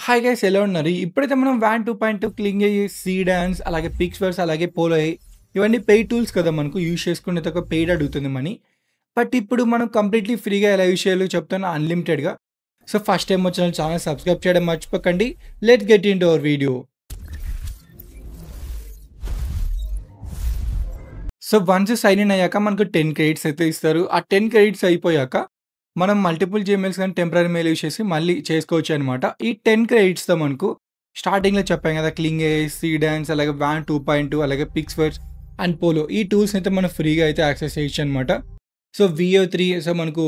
Hi guys ఎలా ఉన్నారు? ఇప్పుడైతే మనం వాన్ 2.2 క్లింగ్ సీ డాన్స్ అలాగే పిక్స్‌వర్స్ అలాగే పోలో ఇవన్నీ పెయిడ్ టూల్స్ కదా! మనకు యూజ్ చేసుకునేది ఒక పెయిడ్ అడుగుతుంది మనీ. బట్ ఇప్పుడు మనం కంప్లీట్‌లీ ఫ్రీగా ఎలా యూజ్ చేయాలో చెప్తాను అన్‌లిమిటెడ్‌గా. సో ఫస్ట్ టైమ్ వచ్చిన ఛానల్ సబ్స్క్రైబ్ చేయడం మర్చిపోకండి. Let's get into our video. So once sign in అయ్యాక మనకు 10 క్రెడిట్స్ అయితే ఇస్తారు. ఆ 10 క్రెడిట్స్ అయిపోయాక మనం మల్టిపుల్ జీమెయిల్స్ గాని టెంపరరీ మెయిల్ యూజ్ చేసి మళ్ళీ చేసుకోవచ్చనమాట. ఈ 10 క్రెడిట్స్‌తో మనకు స్టార్టింగ్‌లో చెప్పాం కదా! క్లింగ్ సీ డాన్స్ అలాగే వాన్ 2.2 అలాగే పిక్స్‌వర్స్ అండ్ పోలో ఈ టూల్స్‌ని అయితే మనం ఫ్రీగా అయితే యాక్సెస్ చేయొచ్చనమాట. సో VO3 సో మనకు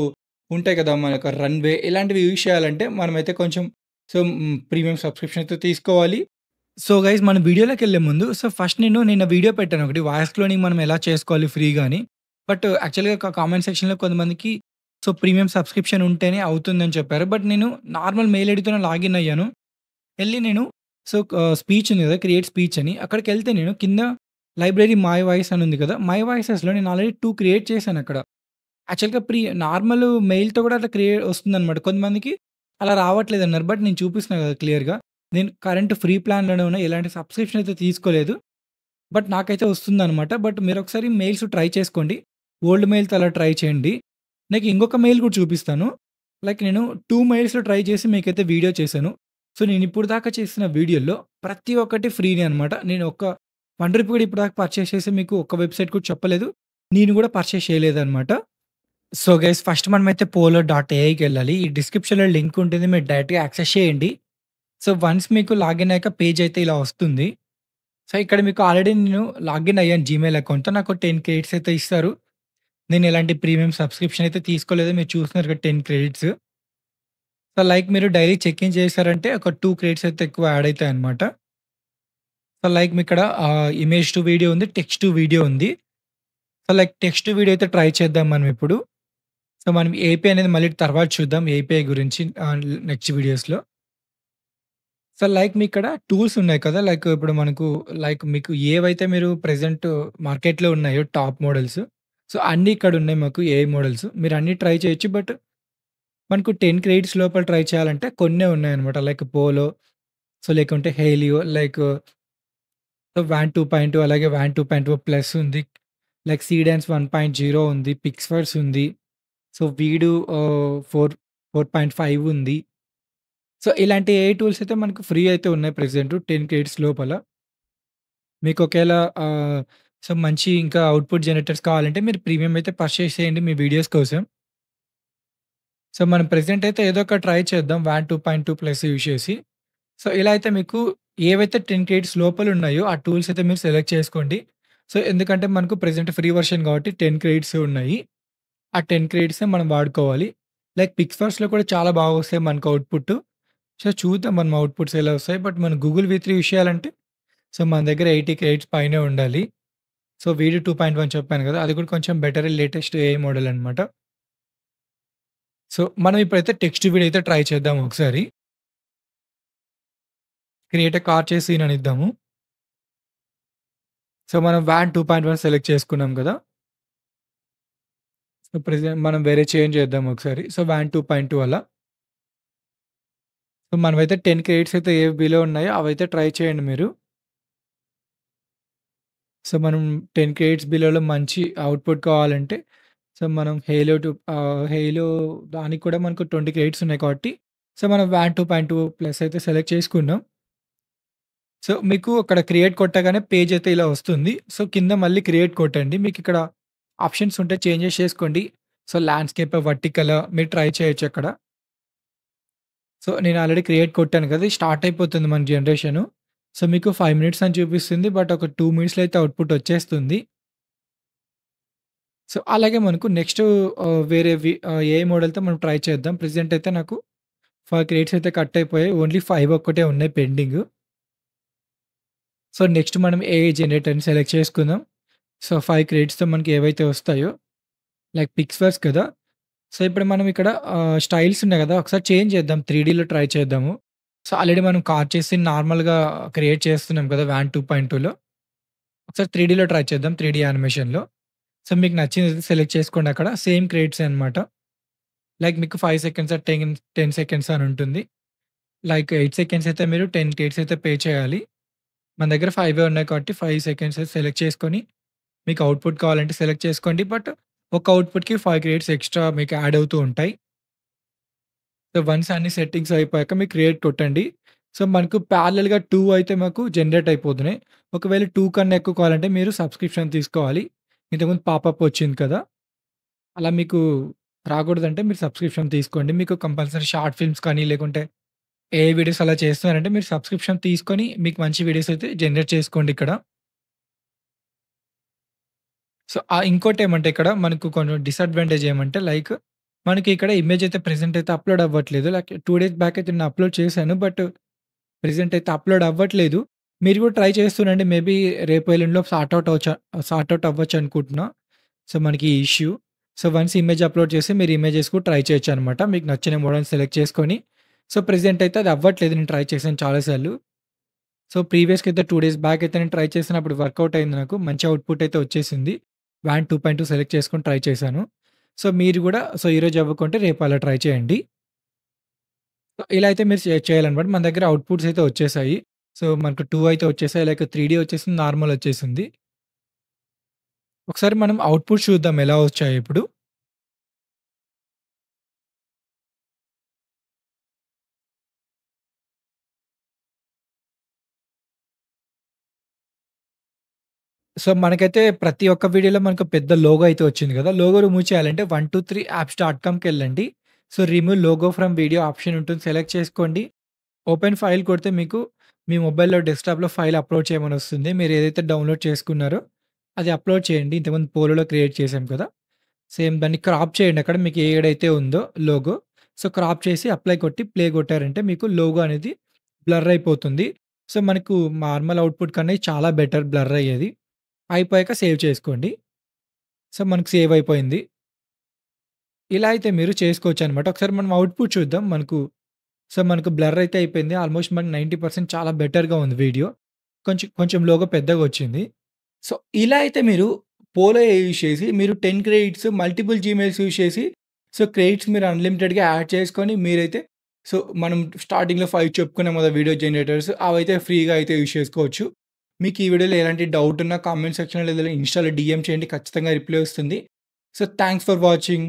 ఉంటాయి కదా! మనకు రన్‌వే ఇలాంటివి యూజ్ చేయాలంటే మనమైతే కొంచెం ప్రీమియం సబ్స్క్రిప్షన్ అయితే తీసుకోవాలి. సో గైస్ మన వీడియోలోకెళ్ళే ముందు ఫస్ట్ నేను నిన్న వీడియో పెట్టాను ఒకటి వాయిస్ క్లోనింగ్ మనం ఎలా చేసుకోవాలి ఫ్రీగా అని. బట్ యాక్చువల్‌గా కామెంట్ సెక్షన్‌లో కొంతమందికి ప్రీమియం సబ్స్క్రిప్షన్ ఉంటేనే అవుతుందని చెప్పారు. బట్ నేను నార్మల్ మెయిల్ ఐడీతోనే లాగిన్ అయ్యాను. ఎళ్లి నేను స్పీచ్ ఉంది కదా! క్రియేట్ స్పీచ్ అని అక్కడికెళ్తే నేను కింద లైబ్రరీ మై వాయిస్ అని ఉంది కదా! మై వాయిసెస్‌లో నేను ఆల్రెడీ 2 క్రియేట్ చేశాను అక్కడ. యాక్చువల్‌గా నార్మల్ మెయిల్‌తో కూడా అట్లా వస్తుందనమాట. కొంతమందికి అలా రావట్లేదన్నారు. బట్ నేను చూపిస్తున్నా కదా క్లియర్‌గా. నేను కరెంట్ ఫ్రీ ప్లాన్‌లోనే ఉన్నా. ఎలాంటి సబ్స్క్రిప్షన్ అయితే తీసుకోలేదు. బట్ నాకైతే వస్తుందనమాట. బట్ మీరొకసారి మెయిల్స్ ట్రై చేసుకోండి. ఓల్డ్ మెయిల్‌తో అలా ట్రై చేయండి. నాకు ఇంకొక మెయిల్ కూడా చూపిస్తాను. లైక్ నేను 2 మెయిల్స్‌లో ట్రై చేసి మీకైతే వీడియో చేశాను. సో, నేను ఇప్పుడు దాకా చేసిన వీడియోలో ప్రతి ఒక్కటి ఫ్రీనే అనమాట. నేను ఒక్క రూ. 1 కూడా ఇప్పటిదాకా పర్చేస్ చేసి మీకు ఒక్క వెబ్‌సైట్ కూడా చెప్పలేదు. నేను కూడా పర్చేస్ చేయలేదనమాట. సో, గైస్ ఫస్ట్ మనమైతే polo.aiకెళ్ళాలి. ఈ డిస్క్రిప్షన్‌లో లింక్ ఉంటుంది. మీరు డైరెక్ట్‌గా యాక్సెస్ చేయండి. సో, వన్స్ మీకు లాగిన్ అయ్యాక పేజ్ అయితే ఇలా వస్తుంది. సో, ఇక్కడ మీకు ఆల్రెడీ నేను లాగిన్ అయ్యాను జీమెయిల్ అకౌంట్‌తో. నాకు 10 క్రెడిట్స్ అయితే ఇస్తారు. నేను ఎలాంటి ప్రీమియం సబ్స్క్రిప్షన్ అయితే తీసుకోలేదు. మీరు చూస్తున్నారు కదా 10 క్రెడిట్స్. సో, లైక్ మీరు డైలీ చెక్ ఇన్ చేశారంటే ఒక 2 క్రెడిట్స్ అయితే ఎక్కువ యాడ్ అయితాయన్నమాట. సో, లైక్ మీకిక్కడ ఇమేజ్ టు వీడియో ఉంది. టెక్స్ట్ టు వీడియో ఉంది. So, like text to video అయితే ట్రై చేద్దాం మనం ఇప్పుడు. సో, మనం ఏపీఐ అనేది మళ్ళీ తర్వాత చూద్దాం. ఏపీఐ గురించి నెక్స్ట్ వీడియోస్‌లో. సో, లైక్ మీకిక్కడ టూల్స్ ఉన్నాయి కదా! లైక్ ఇప్పుడు మనకు లైక్ మీకు ఏవైతే మీరు ప్రెజెంట్ మార్కెట్‌లో ఉన్నాయో టాప్ మోడల్స్. సో, అన్నీ ఇక్కడున్నాయి మాకు ఏఐ మోడల్స్. మీరన్నీ ట్రై చేయొచ్చు. బట్ మనకు 10 క్రెడిట్స్ లోపల ట్రై చేయాలంటే కొన్నే ఉన్నాయన్నమాట. లైక్ పోలో, సో, లేకుంటే హెయిలియో, లైక్ వాన్ 2.2 అలాగే వాన్ 2.2 ప్లస్ ఉంది. లైక్ సీడాన్స్ 1.0 ఉంది. పిక్స్‌వర్స్ ఉంది. సో, వీడు 4.5 ఉంది. సో, ఇలాంటి ఏఐ టూల్స్ అయితే మనకు ఫ్రీ అయితే ఉన్నాయి ప్రెజెంట్ 10 క్రెడిట్స్ లోపల. మీకు ఒకేళ ఆహ్, మంచి ఇంకా అవుట్‌పుట్ జనరేటర్స్ కావాలంటే మీరు ప్రీమియం అయితే పర్చేస్ చేయండి మీ వీడియోస్ కోసం. సో, మనం ప్రెజెంట్ అయితే ఏదో ఒక ట్రై చేద్దాం వాన్ 2.2 ప్లస్ యూజ్ చేసి. సో, ఇలా అయితే మీకు ఏవైతే 10 క్రెడిట్స్ లోపల ఉన్నాయో ఆ టూల్స్ అయితే మీరు సెలెక్ట్ చేసుకోండి. సో, ఎందుకంటే మనకు ప్రెజెంట్ ఫ్రీ వర్షన్ కాబట్టి 10 క్రెడిట్స్ ఉన్నాయి. ఆ 10 క్రెడిట్సే మనం వాడుకోవాలి. లైక్ పిక్స్‌వర్స్‌లో కూడా చాలా బాగా వస్తాయి మనకు అవుట్‌పుట్. సో, చూద్దాం మనం అవుట్‌పుట్స్ ఎలా వస్తాయి. బట్ మన గూగుల్ వి3 యూజ్ చేయాలంటే మన దగ్గర 80 క్రెడిట్స్ పైనే ఉండాలి. సో, వీడియో 2.1 చెప్పాను కదా! అది కూడా కొంచెం బెటర్ లేటెస్ట్ ఏఐ మోడల్ అనమాట. సో, మనం ఇప్పుడైతే టెక్స్ట్ టు వీడియో అయితే ట్రై చేద్దాం ఒకసారి. క్రియేట్ ఎ కార్ చేసి సీన్ అని ఇద్దాము. సో, మనం వాన్ 2.1 సెలెక్ట్ చేసుకున్నాం కదా! సో, ప్రెజెంట్ మనం వేరే చేంజ్ చేద్దాం ఒకసారి. సో, వాన్ 2.2 అలా. సో, మనమైతే 10 క్రెడిట్స్ అయితే ఏవి బిలో ఉన్నాయో అవైతే ట్రై చేయండి మీరు. సో, మనం 10 క్రెడిట్స్ బిలోలో మంచి అవుట్‌పుట్ కావాలంటే మనం హేలో దానికి కూడా మనకు 20 క్రెడిట్స్ ఉన్నాయి కాబట్టి మనం వాన్ 2.2 ప్లస్ అయితే సెలెక్ట్ చేసుకున్నాం. సో, మీకు అక్కడ క్రియేట్ కొట్టగానే పేజ్ అయితే ఇలా వస్తుంది. సో, కింద మళ్ళీ క్రియేట్ కొట్టండి. మీకిక్కడ ఆప్షన్స్ ఉంటాయి చేంజెస్ చేసుకోండి. సో, ల్యాండ్‌స్కేప్, వర్టికల్ మీరు ట్రై చేయొచ్చక్కడ. సో, నేను ఆల్రెడీ క్రియేట్ కొట్టాను కదా! ఇది స్టార్ట్ అయిపోతుంది మన జనరేషను. సో, మీకు 5 మినిట్స్ అని చూపిస్తుంది. బట్ ఒక 2 మినిట్స్‌లో అయితే అవుట్‌పుట్ వచ్చేస్తుంది. సో, అలాగే మనకు నెక్స్ట్ వేరేవి ఏఐ మోడల్‌తో మనం ట్రై చేద్దాం. ప్రెజెంట్ అయితే నాకు 5 క్రెడిట్స్ అయితే కట్ అయిపోయాయి. ఓన్లీ 5 ఒక్కటే ఉన్నాయి పెండింగు. సో, నెక్స్ట్ మనం ఏఐ జనరేటర్‌ని సెలెక్ట్ చేసుకుందాం. సో, 5 క్రెడిట్స్‌తో మనకి ఏవైతే వస్తాయో లైక్ పిక్స్‌వర్స్ కదా! సో, ఇప్పుడు మనం ఇక్కడ స్టైల్స్ ఉన్నాయి కదా! ఒకసారి చేంజ్ చేద్దాం. 3డీలో ట్రై చేద్దాము. సో, ఆల్రెడీ మనం కార్ చేసి నార్మల్‌గా క్రియేట్ చేస్తున్నాం కదా! వాన్ 2.2లో ఒకసారి 3డీలో ట్రై చేద్దాం. 3డీ యానిమేషన్‌లో. సో, మీకు నచ్చింది సెలెక్ట్ చేసుకోండి అక్కడ. సేమ్ క్రెడిట్సే అనమాట. లైక్ మీకు 5 సెకండ్స్ 10 సెకండ్స్ అని ఉంటుంది. లైక్ 8 సెకండ్స్ అయితే మీరు 10 క్రెడిట్స్ అయితే పే చేయాలి. మన దగ్గర 5 ఉన్నాయి కాబట్టి 5 సెకండ్స్ సెలెక్ట్ చేసుకొని, మీకు అవుట్‌పుట్ కావాలంటే సెలెక్ట్ చేసుకోండి. బట్ ఒక అవుట్‌పుట్‌కి 5 క్రెడిట్స్ ఎక్స్‌ట్రా మీకు యాడ్ అవుతూ ఉంటాయి. సో, వన్స్ అన్ని సెట్టింగ్స్ అయిపోయాక మీకు క్రియేట్ కొట్టండి. సో, మనకు ప్యారలెల్‌గా 2 అయితే మాకు జనరేట్ అయిపోతున్నాయి. ఒకవేళ 2 కన్నా ఎక్కువ కావాలంటే మీరు సబ్స్క్రిప్షన్ తీసుకోవాలి. ఇంతకుముందు పాపప్ వచ్చింది కదా! అలా మీకు రాకూడదంటే మీరు సబ్స్క్రిప్షన్ తీసుకోండి. మీకు కంపల్సరీ షార్ట్ ఫిల్మ్స్ కానీ, లేకుంటే ఏ వీడియోస్ అలా చేస్తున్నారంటే మీరు సబ్స్క్రిప్షన్ తీసుకొని మీకు మంచి వీడియోస్ అయితే జనరేట్ చేసుకోండి ఇక్కడ. సో, ఇంకోటేమంటే ఇక్కడ మనకు కొంచెం డిసడ్వాంటేజ్ ఏమంటే లైక్ మనకి ఇక్కడ ఇమేజ్ అయితే ప్రెజెంట్ అయితే అప్‌లోడ్ అవ్వట్లేదు. లైక్ 2 డేస్ బ్యాక్ అయితే నేను అప్‌లోడ్ చేశాను. బట్ ప్రెజెంట్ అయితే అప్‌లోడ్ అవ్వట్లేదు. మీరు కూడా ట్రై చేస్తుండండి. మేబీ రేపు ఎల్లుండిలో సార్ట్ ఔట్ అవ్వచ్చనుకుంటున్నా. సో, మనకి ఈ issue. So, once image upload చేసి మీరు ఇమేజెస్ కూడా ట్రై చేయొచ్చనమాట. మీకు నచ్చిన మోడల్ని సెలెక్ట్ చేసుకొని. సో, ప్రెజెంట్ అయితే అది అవ్వట్లేదు. నేను ట్రై చేశాను చాలా సార్లు. సో, ప్రీవియస్‌గా అయితే 2 డేస్ బ్యాక్ అయితే నేను ట్రై చేసినప్పుడు వర్కౌట్ అయింది నాకు. మంచి అవుట్‌పుట్ అయితే వచ్చేసింది. WAN 2.2 సెలెక్ట్ చేసుకొని ట్రై చేశాను. సో, మీరు గూడా ఈరోజు అవ్వకుంటే రేపు అలా ట్రై చేయండి. సో, ఇలా అయితే మీరు చేయాలన్నమాట. మన దగ్గర అవుట్‌పుట్స్ అయితే వచ్చేసాయి. సో, మనకు 2 అయితే వచ్చేసాయి. లైక్ 3 డీ వచ్చేసింది. నార్మల్ వచ్చేసింది. ఒకసారి మనం అవుట్‌పుట్ చూద్దాం ఎలా వచ్చాయో ఇప్పుడు. సో, మనకైతే ప్రతి ఒక్క వీడియోలో మనకు పెద్ద లోగో అయితే వచ్చింది గదా! లోగో రిమూవ్ చేయాలంటే 123 యాప్స్.కామ్‌కెళ్ళండి. So, remove logo from video option ఉంటుంది. సెలెక్ట్ చేసుకోండి. ఓపెన్ ఫైల్ కొడితే మీకు మీ మొబైల్‌లో డెస్క్‌టాప్‌లో ఫైల్ అప్‌లోడ్ చేయమని వస్తుంది. మీరు ఏదైతే డౌన్‌లోడ్ చేసుకున్నారో అది అప్‌లోడ్ చేయండి. ఇంతకుముందు పోలోలో క్రియేట్ చేసాం కదా! సేమ్ దాన్ని క్రాప్ చేయండి అక్కడ మీకు ఏడైతే ఉందో లోగో. సో, క్రాప్ చేసి అప్లై కొట్టి ప్లే కొట్టారంటే మీకు లోగో అనేది బ్లర్ అయిపోతుంది. సో, మనకు నార్మల్ అవుట్‌పుట్ కన్నా ఇది చాలా బెటర్ బ్లర్ అయ్యేది. అయిపోయాక సేవ్ చేసుకోండి. సో, మనకు సేవ్ అయిపోయింది. ఇలా అయితే మీరు చేసుకోవచ్చనమాట. ఒకసారి మనం అవుట్‌పుట్ చూద్దాం. మనకు బ్లర్ అయితే అయిపోయింది. ఆల్మోస్ట్ మనకు 90% చాలా బెటర్‌గా ఉంది వీడియో. కొంచెం కొంచెం లోగో పెద్దగొచ్చింది. సో, ఇలా అయితే మీరు పోలో యూజ్ చేసి మీరు 10 క్రెడిట్స్ మల్టిపుల్ జీమెయిల్స్ యూజ్ చేసి క్రెడిట్స్ మీరు అన్‌లిమిటెడ్‌గా యాడ్ చేసుకొని మీరైతే మనం స్టార్టింగ్‌లో 5 చెప్పుకున్నాం కదా! వీడియో జనరేటర్స్ అవైతే ఫ్రీగా అయితే యూజ్ చేసుకోవచ్చు. మీకు ఈ వీడియోలో ఎలాంటి డౌట్ ఉన్నా కామెంట్ సెక్షన్‌లో లేదా ఇన్‌స్టాలో డీఎం చేయండి. ఖచ్చితంగా రిప్లై వస్తుంది. So, thanks for watching.